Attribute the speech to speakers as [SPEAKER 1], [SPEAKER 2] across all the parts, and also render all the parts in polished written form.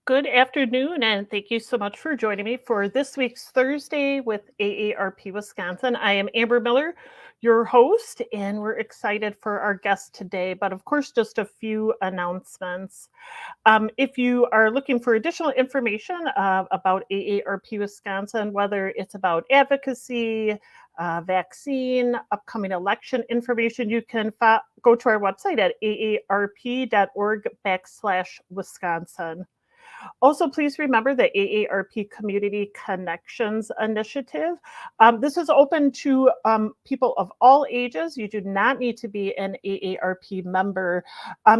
[SPEAKER 1] Good afternoon, and thank you so much for joining me for this week's Thursday with AARP Wisconsin. I am Amber Miller, your host, and we're excited for our guest today. But of course, just a few announcements. If you are looking for additional information about AARP Wisconsin, whether it's about advocacy, vaccine, upcoming election information, you can go to our website at aarp.org/Wisconsin. Also, please remember the AARP Community Connections Initiative. This is open to people of all ages. You do not need to be an AARP member.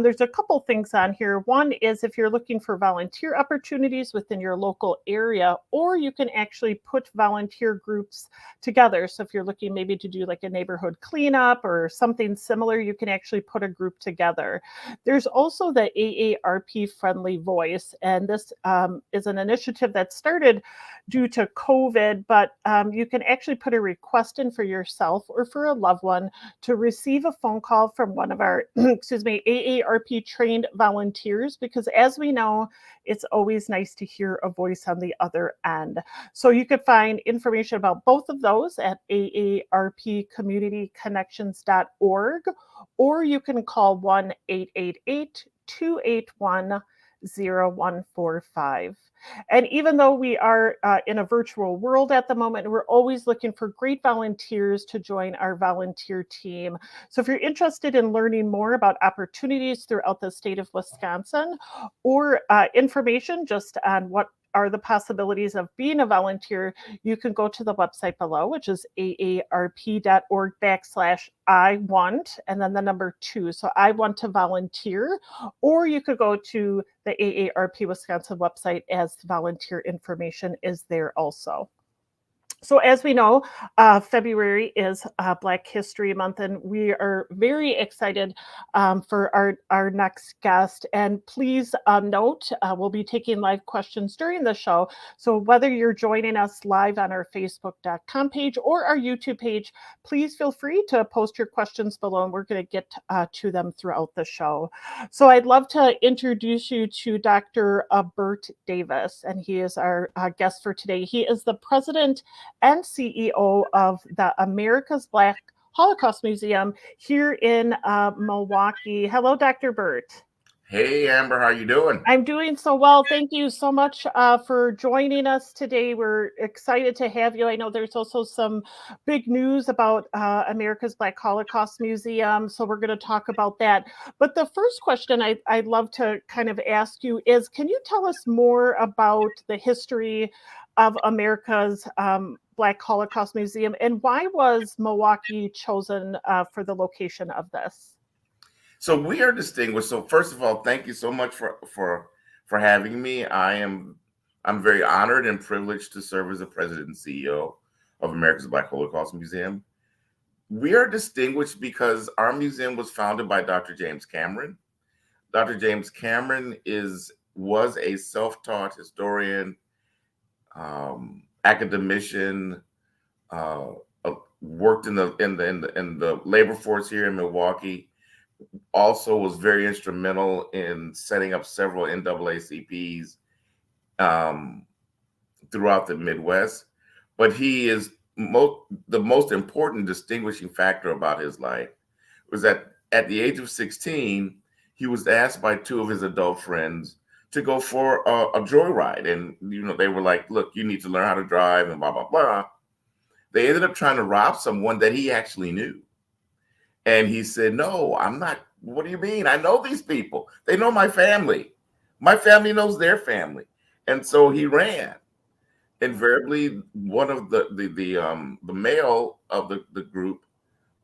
[SPEAKER 1] There's a couple things on here. One is if you're looking for volunteer opportunities within your local area, or you can actually put volunteer groups together. So if you're looking maybe to do like a neighborhood cleanup or something similar, you can actually put a group together. There's also the AARP Friendly Voice, and this is an initiative that started due to COVID, but you can actually put a request in for yourself or for a loved one to receive a phone call from one of our, AARP trained volunteers, because as we know, it's always nice to hear a voice on the other end. So you could find information about both of those at aarpcommunityconnections.org, or you can call 1-888-281-0145. And even though we are in a virtual world at the moment, we're always looking for great volunteers to join our volunteer team. So if you're interested in learning more about opportunities throughout the state of Wisconsin, or information just on what are the possibilities of being a volunteer, you can go to the website below, which is aarp.org/I want, and then the number 2. So I want to volunteer, or you could go to the AARP Wisconsin website, as volunteer information is there also. So as we know, February is Black History Month, and we are very excited for our next guest. And please note, we'll be taking live questions during the show. So whether you're joining us live on our Facebook.com page or our YouTube page, please feel free to post your questions below, and we're going to get to them throughout the show. So I'd love to introduce you to Dr. Bert Davis, and he is our guest for today. He is the president and CEO of the America's Black Holocaust Museum here in Milwaukee. Hello, Dr. Bert.
[SPEAKER 2] Hey, Amber, how you doing?
[SPEAKER 1] I'm doing so well. Thank you so much for joining us today. We're excited to have you. I know there's also some big news about America's Black Holocaust Museum, so we're going to talk about that. But the first question I'd love to kind of ask you is, can you tell us more about the history of America's Black Holocaust Museum, and why was Milwaukee chosen for the location of this?
[SPEAKER 2] So we are distinguished. So first of all, thank you so much for having me. I'm very honored and privileged to serve as the president and CEO of America's Black Holocaust Museum. We are distinguished because our museum was founded by Dr. James Cameron. Dr. James Cameron was a self-taught historian, academician, worked in the labor force here in Milwaukee. Also was very instrumental in setting up several NAACPs throughout the Midwest. But he is the most important distinguishing factor about his life was that at the age of 16, he was asked by two of his adult friends to go for a joyride. And, they were like, look, you need to learn how to drive and blah, blah, blah. They ended up trying to rob someone that he actually knew. And he said, no, I'm not. What do you mean? I know these people. They know my family. My family knows their family. And so he ran. Invariably, one of the male of the group,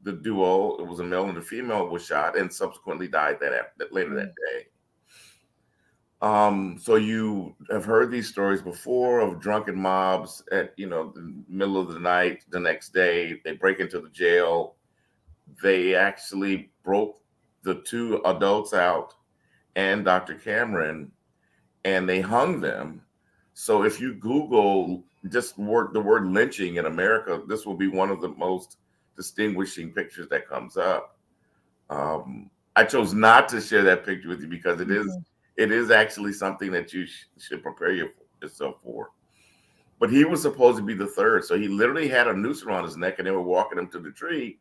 [SPEAKER 2] the duo, it was a male and a female, was shot and subsequently died later that day. So you have heard these stories before of drunken mobs at the middle of the night. The next day, they break into the jail. They actually broke the two adults out and Dr. Cameron, and they hung them. So if you Google just the word lynching in America, this will be one of the most distinguishing pictures that comes up. I chose not to share that picture with you because it is It is actually something that you should prepare yourself for. But he was supposed to be the third. So he literally had a noose around his neck and they were walking him to the tree.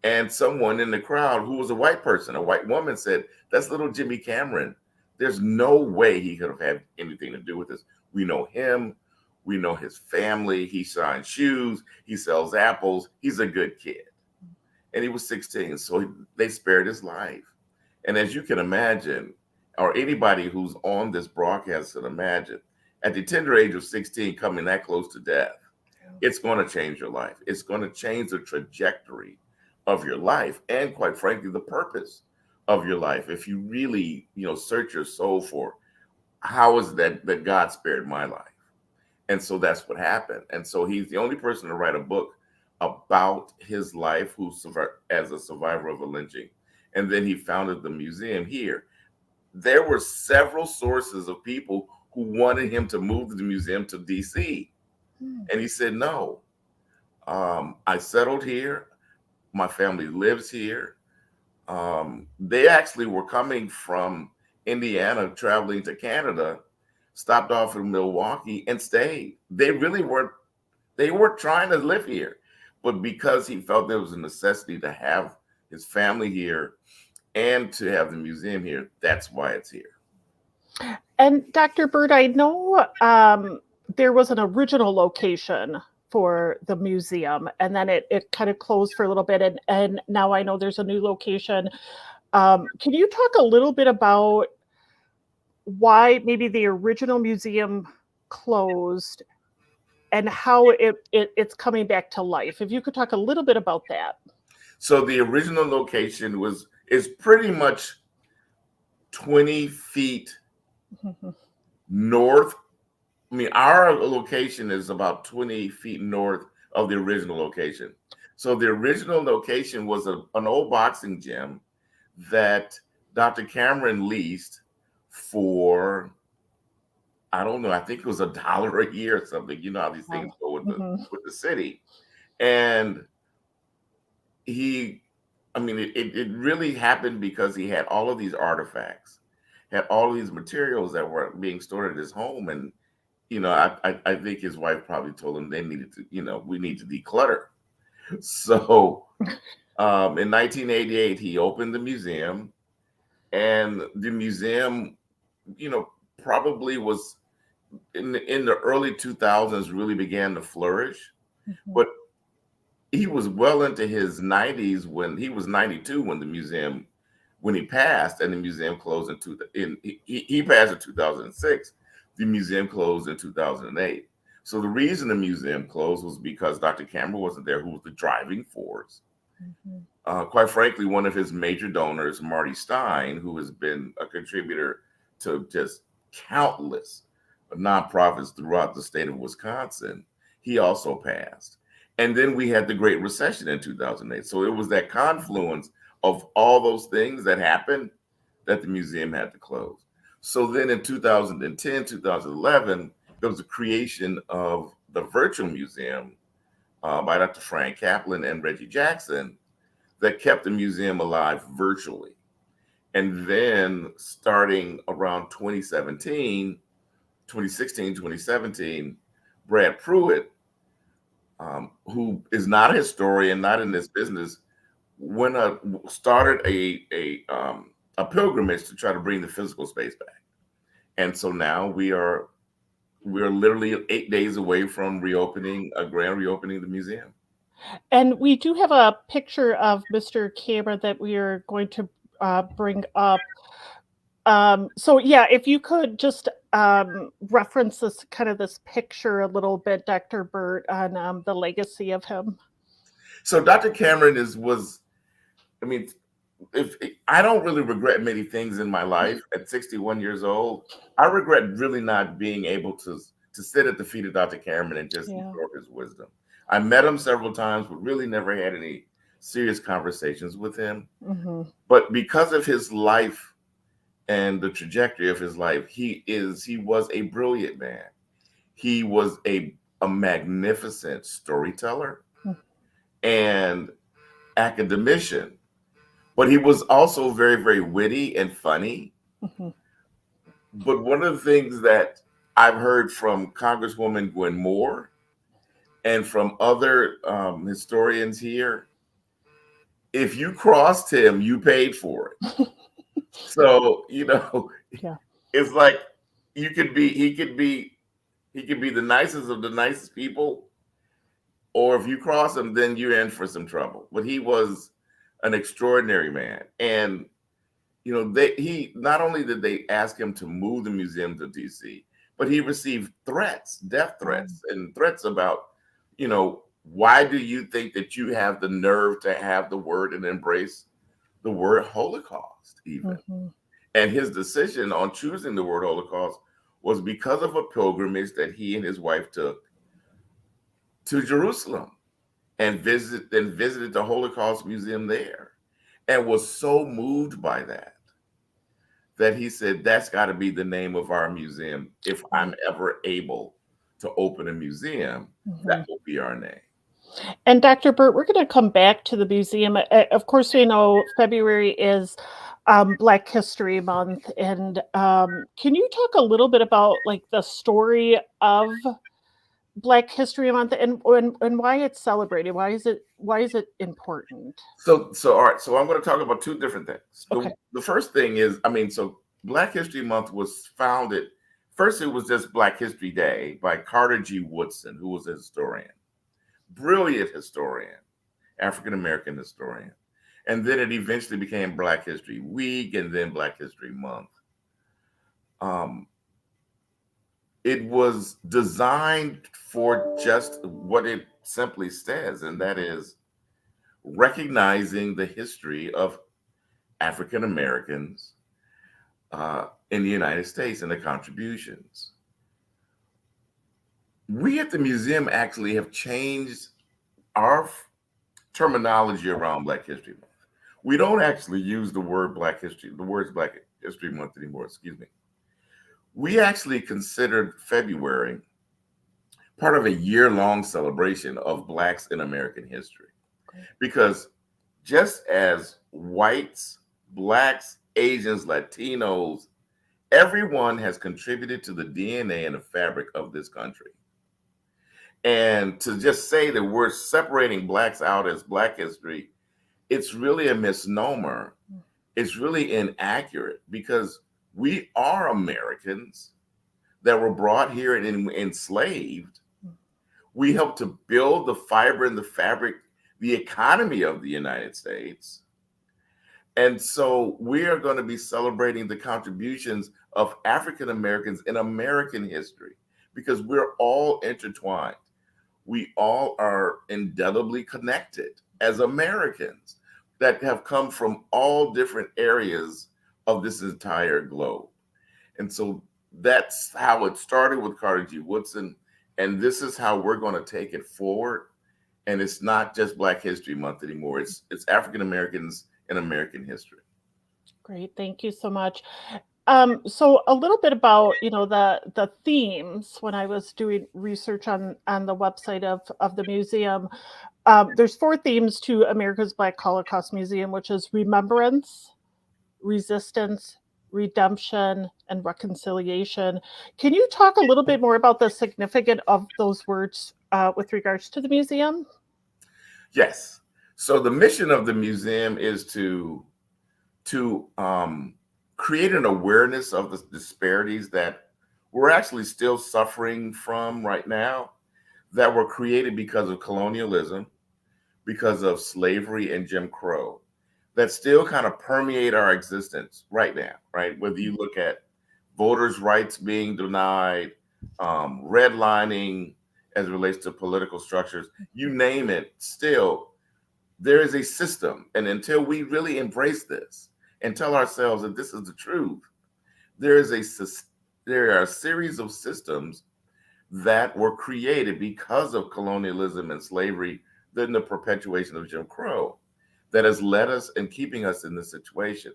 [SPEAKER 2] And someone in the crowd who was a white person, a white woman, said, "That's little Jimmy Cameron. There's no way he could have had anything to do with this. We know him. We know his family. He shines shoes. He sells apples. He's a good kid." And he was 16. So they spared his life. And as you can imagine, or anybody who's on this broadcast can imagine, at the tender age of 16, coming that close to death, it's going to change your life. It's going to change the trajectory of your life and, quite frankly, the purpose of your life. If you really, search your soul for how is that God spared my life. And so that's what happened. And so he's the only person to write a book about his life who survived as a survivor of a lynching. And then he founded the museum here. There were several sources of people who wanted him to move the museum to DC. And he said, "No, I settled here. My family lives here." They actually were coming from Indiana, traveling to Canada, stopped off in Milwaukee and stayed. They weren't trying to live here, but because he felt there was a necessity to have his family here and to have the museum here, that's why it's here.
[SPEAKER 1] And Dr. Bert, I know there was an original location for the museum, and then it kind of closed for a little bit, and now I know there's a new location. Can you talk a little bit about why maybe the original museum closed and how it's coming back to life? If you could talk a little bit about that.
[SPEAKER 2] So the original location is pretty much 20 feet north. I mean, our location is about 20 feet north of the original location. So the original location was an old boxing gym that Dr. Cameron leased for, I don't know, I think it was $1 a year or something. You know how these things go with the city. And it really happened because he had all of these artifacts, had all of these materials that were being stored at his home. And, I think his wife probably told him they needed to, we need to declutter. So in 1988, he opened the museum, and the museum, probably was in the early 2000s really began to flourish. But he was well into his 90s when he was 92 when he passed, and the museum closed he passed in 2006. The museum closed in 2008. So the reason the museum closed was because Dr. Cameron wasn't there, who was the driving force. Quite frankly, one of his major donors, Marty Stein, who has been a contributor to just countless nonprofits throughout the state of Wisconsin, he also passed. And then we had the Great Recession in 2008. So it was that confluence of all those things that happened that the museum had to close. So then in 2010, 2011, there was a creation of the virtual museum by Dr. Frank Kaplan and Reggie Jackson that kept the museum alive virtually. And then starting around 2016, 2017, Brad Pruitt, who is not a historian, not in this business, started a pilgrimage to try to bring the physical space back. And so now we're literally 8 days away from grand reopening the museum.
[SPEAKER 1] And we do have a picture of Mr. Cameron that we are going to bring up. So yeah, if you could just reference this picture a little bit, Dr. Bert, on the legacy of him.
[SPEAKER 2] So Dr. Cameron I don't really regret many things in my life at 61 years old. I regret really not being able to sit at the feet of Dr. Cameron and just absorb his wisdom. I met him several times, but really never had any serious conversations with him. But because of his life and the trajectory of his life, he was a brilliant man. He was a magnificent storyteller and academician, but he was also very, very witty and funny. But one of the things that I've heard from Congresswoman Gwen Moore and from other historians here, if you crossed him, you paid for it. So,
[SPEAKER 1] Yeah.
[SPEAKER 2] it's like he could be the nicest of the nicest people, or if you cross him, then you're in for some trouble. But he was an extraordinary man. And he not only did they ask him to move the museum to DC, but he received threats, death threats, and threats about, why do you think that you have the nerve to have the word and embrace the word Holocaust even?
[SPEAKER 1] Mm-hmm.
[SPEAKER 2] And his decision on choosing the word Holocaust was because of a pilgrimage that he and his wife took to Jerusalem and visited the Holocaust Museum there, and was so moved by that he said, that's got to be the name of our museum. If I'm ever able to open a museum,
[SPEAKER 1] Mm-hmm.
[SPEAKER 2] that will be our name.
[SPEAKER 1] And Dr. Burt, we're going to come back to the museum. Of course, February is Black History Month, and can you talk a little bit about like the story of Black History Month and why it's celebrated? Why is it important?
[SPEAKER 2] So all right. So I'm going to talk about two different things.
[SPEAKER 1] Okay.
[SPEAKER 2] The first thing is, so Black History Month was founded. First, it was just Black History Day by Carter G. Woodson, who was a historian, brilliant historian, African American historian. And then it eventually became Black History Week and then Black History Month. It was designed for just what it simply says, and that is recognizing the history of African Americans in the United States and the contributions. We at the museum actually have changed our terminology around Black History Month. We don't actually use the words Black History Month anymore, excuse me. We actually considered February part of a year-long celebration of Blacks in American history. Because just as whites, Blacks, Asians, Latinos, everyone has contributed to the DNA and the fabric of this country. And to just say that we're separating Blacks out as Black history, it's really a misnomer. It's really inaccurate because we are Americans that were brought here and enslaved. We helped to build the fiber and the fabric, the economy of the United States. And so we are going to be celebrating the contributions of African Americans in American history because we're all intertwined. We all are indelibly connected as Americans that have come from all different areas of this entire globe. And so that's how it started with Carter G. Woodson. And this is how we're going to take it forward. And it's not just Black History Month anymore. It's African Americans in American history.
[SPEAKER 1] Great, thank you so much. So a little bit about the themes when I was doing research on the website of the museum. There's 4 themes to America's Black Holocaust Museum, which is remembrance, resistance, redemption, and reconciliation. Can you talk a little bit more about the significance of those words with regards to the museum?
[SPEAKER 2] Yes. So the mission of the museum is to create an awareness of the disparities that we're actually still suffering from right now, that were created because of colonialism, because of slavery and Jim Crow, that still kind of permeate our existence right now, right? Whether you look at voters' rights being denied, redlining as it relates to political structures, you name it, still there is a system. And until we really embrace this and tell ourselves that this is the truth, there are a series of systems that were created because of colonialism and slavery, then the perpetuation of Jim Crow, that has led us and keeping us in this situation.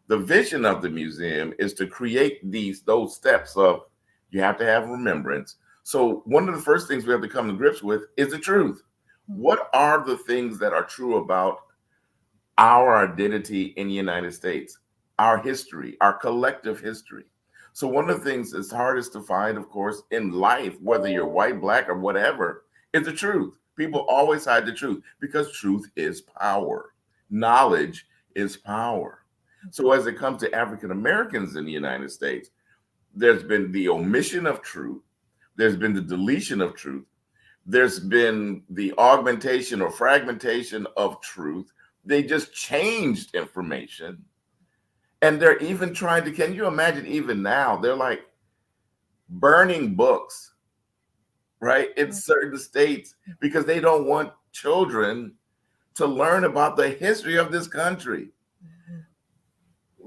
[SPEAKER 2] The vision of the museum is to create those steps of, you have to have remembrance. So one of the first things we have to come to grips with is the truth. What are the things that are true about our identity in the United States, our history, our collective history? So one of the things that's hardest to find, of course, in life, whether you're white, black, or whatever, is the truth. People always hide the truth because truth is power. Knowledge is power. So as it comes to African Americans in the United States, there's been the omission of truth. There's been the deletion of truth. There's been the augmentation or fragmentation of truth. They just changed information. And they're even trying to, can you imagine even now, they're like burning books, right, in certain states because they don't want children to learn about the history of this country.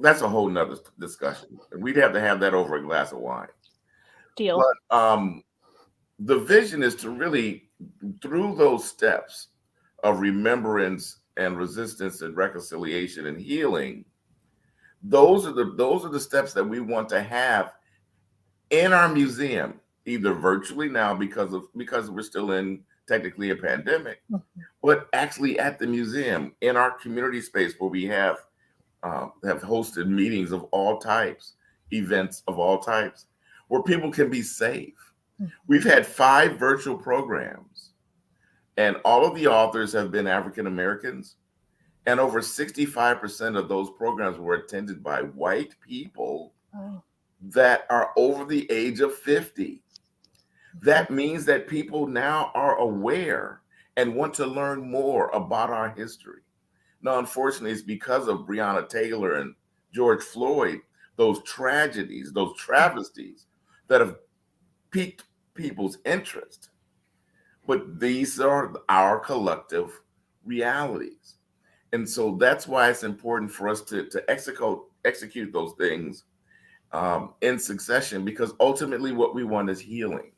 [SPEAKER 2] That's a whole nother discussion. We'd have to have that over a glass of wine.
[SPEAKER 1] Deal.
[SPEAKER 2] But the vision is to really, through those steps of remembrance and resistance and reconciliation and healing, those are the steps that we want to have in our museum, either virtually now because we're still in technically a pandemic, but actually at the museum in our community space where we have hosted meetings of all types, events of all types, where people can be safe. We've had 5 virtual programs, and all of the authors have been African Americans. And over 65% of those programs were attended by white people that are over the age of 50. That means that people now are aware and want to learn more about our history. Now, unfortunately, it's because of Breonna Taylor and George Floyd, those tragedies, those travesties that have piqued people's interest. But these are our collective realities. And so that's why it's important for us to execute those things in succession, because ultimately what we want is healing.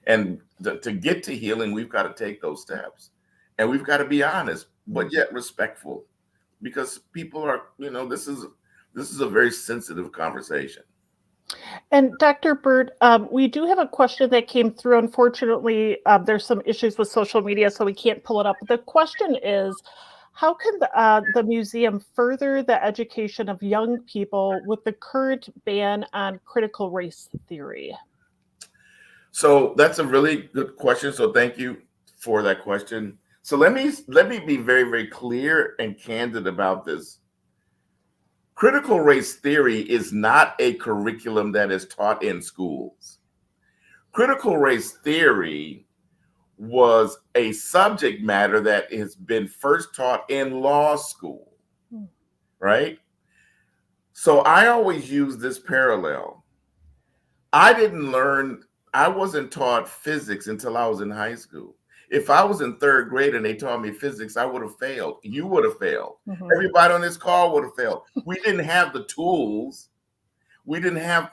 [SPEAKER 2] And to get to healing, we've got to take those steps. And we've got to be honest, but yet respectful, because people are, this is a very sensitive conversation.
[SPEAKER 1] And Dr. Bert, we do have a question that came through. Unfortunately, there's some issues with social media, so we can't pull it up. The question is, how can the museum further the education of young people with the current ban on critical race theory?
[SPEAKER 2] So that's a really good question. So thank you for that question. So let me be very, very clear and candid about this. Critical race theory is not a curriculum that is taught in schools. Critical race theory was a subject matter that has been first taught in law school, right? So I always use this parallel. I wasn't taught physics until I was in high school. If I was in 3rd grade and they taught me physics, I would have failed. You would have failed. Everybody on this call would have failed. We didn't have the tools. We didn't have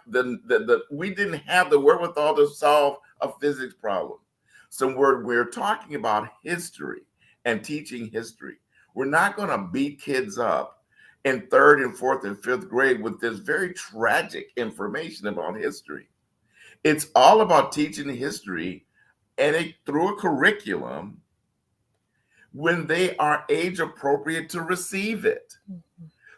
[SPEAKER 2] we didn't have the wherewithal to solve a physics problem. So we're talking about history and teaching history. We're not going to beat kids up in 3rd and 4th and 5th grade with this very tragic information about history. It's all about teaching history and through a curriculum when they are age appropriate to receive it.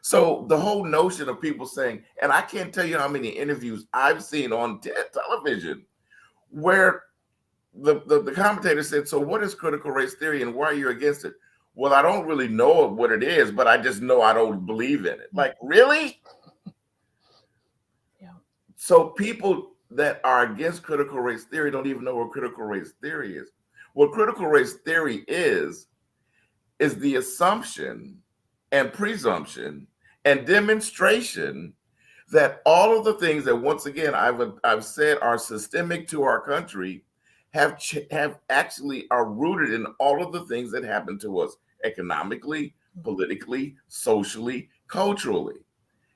[SPEAKER 2] So the whole notion of people saying, and I can't tell you how many interviews I've seen on television where the commentator said, so what is critical race theory and why are you against it? Well, I don't really know what it is, but I just know I don't believe in it. Like, really?
[SPEAKER 1] Yeah.
[SPEAKER 2] So people that are against critical race theory don't even know what critical race theory is. What critical race theory is the assumption and presumption and demonstration that all of the things that, once again, I've said are systemic to our country have actually are rooted in all of the things that happen to us economically, politically, socially, culturally.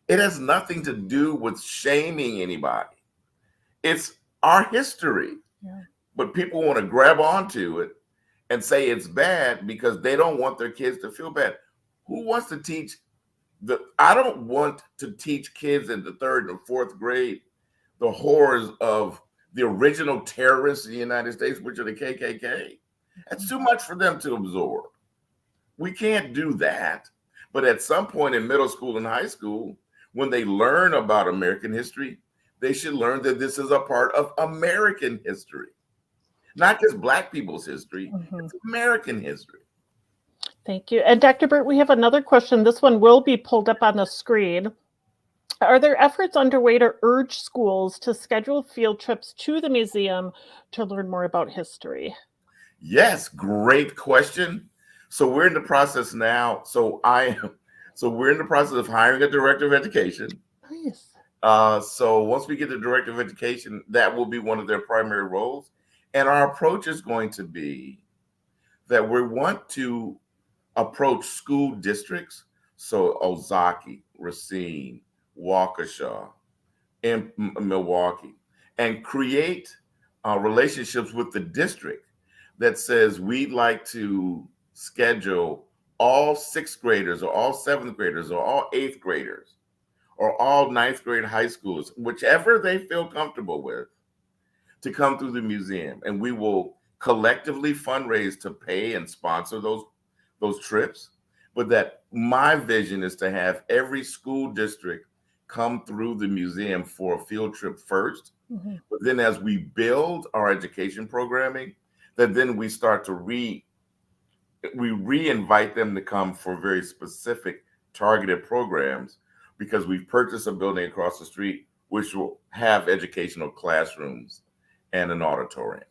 [SPEAKER 2] It has nothing to do with shaming anybody. It's our history.
[SPEAKER 1] Yeah.
[SPEAKER 2] But people want to grab onto it and say it's bad because they don't want their kids to feel bad. Who wants to teach I don't want to teach kids in the 3rd and 4th grade the horrors of the original terrorists in the United States, which are the KKK. That's too much for them to absorb. We can't do that. But at some point in middle school and high school, when they learn about American history, they should learn that this is a part of American history, not just Black people's history,
[SPEAKER 1] Mhm.
[SPEAKER 2] it's American history.
[SPEAKER 1] Thank you. And Dr. Burt, we have another question. This one will be pulled up on the screen. Are there efforts underway to urge schools to schedule field trips to the museum to learn more about history?
[SPEAKER 2] Yes, great question. So we're in the process now. So we're in the process of hiring a director of education.
[SPEAKER 1] Nice.
[SPEAKER 2] So once we get the director of education, that will be one of their primary roles. And our approach is going to be that we want to approach school districts. So Ozaki, Racine, Waukesha, in Milwaukee, and create relationships with the district that says we'd like to schedule all sixth graders or all seventh graders or all eighth graders or all ninth grade high schools, whichever they feel comfortable with, to come through the museum. And we will collectively fundraise to pay and sponsor those trips. But that my vision is to have every school district come through the museum for a field trip first.
[SPEAKER 1] Mhm.
[SPEAKER 2] But then as we build our education programming, that then we start to re-invite them to come for very specific targeted programs, because we've purchased a building across the street which will have educational classrooms and an auditorium.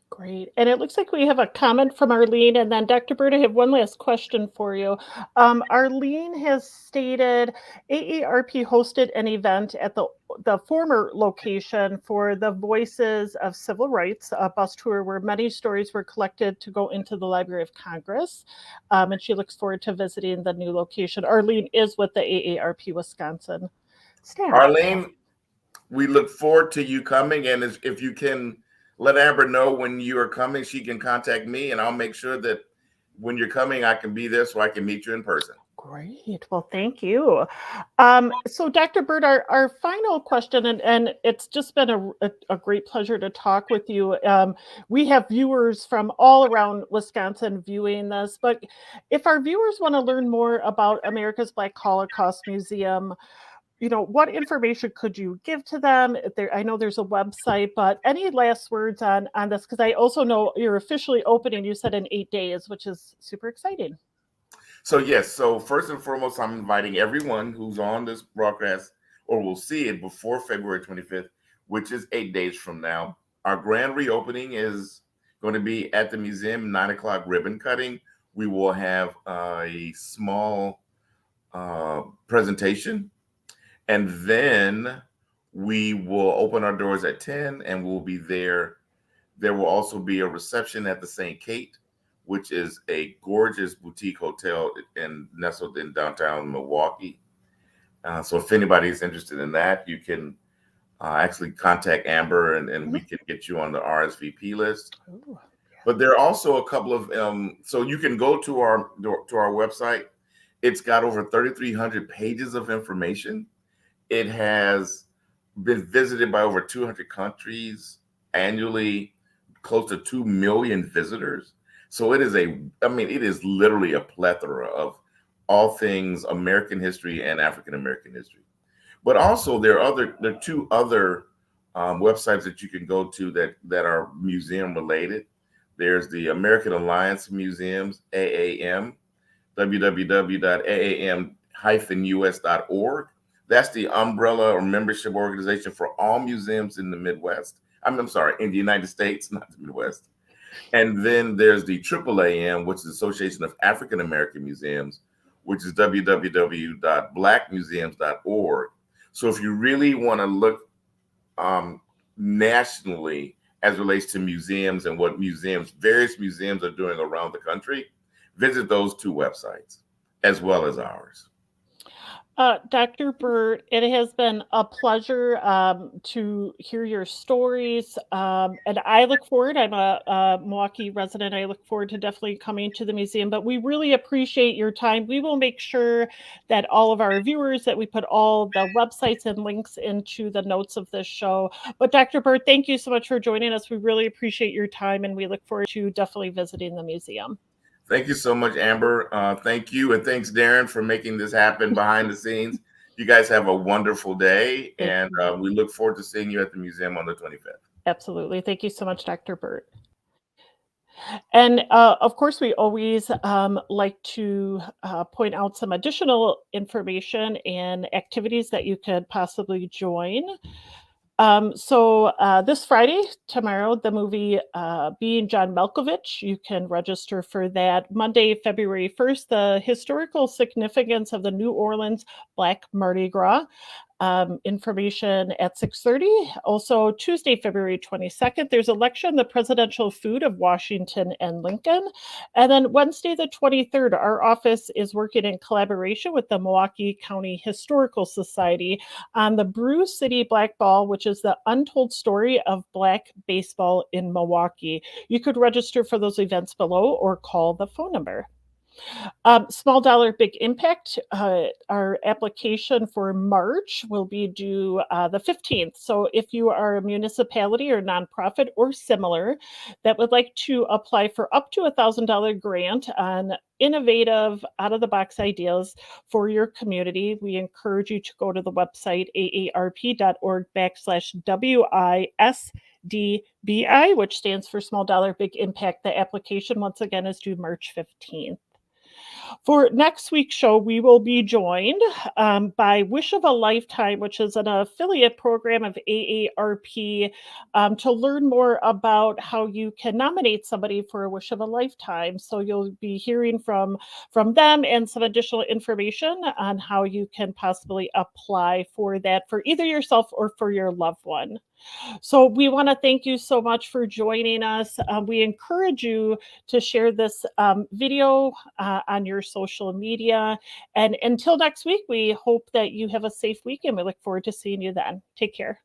[SPEAKER 1] Great. And it looks like we have a comment from Arlene. And then, Dr. Bird, I have one last question for you. Arlene has stated AARP hosted an event at the former location for the Voices of Civil Rights, a bus tour where many stories were collected to go into the Library of Congress. And she looks forward to visiting the new location. Arlene is with the AARP Wisconsin staff.
[SPEAKER 2] Arlene, we look forward to you coming. And if you can let Amber know when you are coming, she can contact me, and I'll make sure that when you're coming, I can be there so I can meet you in person.
[SPEAKER 1] Great. Well, thank you. So, Dr. Bird, our final question, and it's just been a great pleasure to talk with you. We have viewers from all around Wisconsin viewing this, but if our viewers want to learn more about America's Black Holocaust Museum, what information could you give to them? I know there's a website, but any last words on this? Because I also know you're officially opening, you said, in 8 days, which is super exciting.
[SPEAKER 2] So yes, so first and foremost, I'm inviting everyone who's on this broadcast or will see it before February 25th, which is 8 days from now. Our grand reopening is going to be at the museum, 9 o'clock ribbon cutting. We will have a small presentation, and then we will open our doors at 10 and we'll be there. There will also be a reception at the St. Kate, which is a gorgeous boutique hotel nestled in downtown Milwaukee. So if anybody is interested in that, you can actually contact Amber, and we can get you on the RSVP list.
[SPEAKER 1] Ooh.
[SPEAKER 2] But there are also a couple of, so you can go to our website. It's got over 3,300 pages of information. It has been visited by over 200 countries annually, close to 2 million visitors. So it is literally a plethora of all things American history and African American history. But also there are two other websites that you can go to that are museum related. There's the American Alliance Museums, AAM, www.aam-us.org. That's the umbrella or membership organization for all museums in the Midwest. I'm sorry, in the United States, not the Midwest. And then there's the AAAM, which is the Association of African American Museums, which is www.blackmuseums.org. So if you really want to look nationally as it relates to museums and what various museums are doing around the country, visit those two websites as well as ours.
[SPEAKER 1] Dr. Burt, it has been a pleasure to hear your stories. And I look forward, I'm a Milwaukee resident. I look forward to definitely coming to the museum, but we really appreciate your time. We will make sure that all of our viewers, that we put all the websites and links into the notes of this show. But Dr. Burt, thank you so much for joining us. We really appreciate your time, and we look forward to definitely visiting the museum.
[SPEAKER 2] Thank you so much, Amber. Thank you. And thanks, Darren, for making this happen behind the scenes. You guys have a wonderful day,
[SPEAKER 1] Thank
[SPEAKER 2] and
[SPEAKER 1] you.
[SPEAKER 2] we look forward to seeing you at the museum on the 25th.
[SPEAKER 1] Absolutely. Thank you so much, Dr. Burt. And of course, we always like to point out some additional information and activities that you could possibly join. This Friday, tomorrow, the movie Being John Malkovich, you can register for that. Monday, February 1st, the historical significance of the New Orleans Black Mardi Gras. Information at 6:30. Also, Tuesday, February 22nd, there's election, the presidential food of Washington and Lincoln. And then Wednesday, the 23rd, our office is working in collaboration with the Milwaukee County Historical Society on the Brew City Black Ball, which is the untold story of Black baseball in Milwaukee. You could register for those events below or call the phone number. Small dollar, big impact. Our application for March will be due the 15th. So if you are a municipality or nonprofit or similar that would like to apply for up to $1,000 grant on innovative, out of the box ideas for your community, we encourage you to go to the website aarp.org/WISDBI, which stands for Small Dollar Big Impact. The application, once again, is due March 15th. For next week's show, we will be joined by Wish of a Lifetime, which is an affiliate program of AARP, to learn more about how you can nominate somebody for a Wish of a Lifetime. So you'll be hearing from them and some additional information on how you can possibly apply for that for either yourself or for your loved one. So we want to thank you so much for joining us. We encourage you to share this video on your social media. And until next week, we hope that you have a safe week and we look forward to seeing you then. Take care.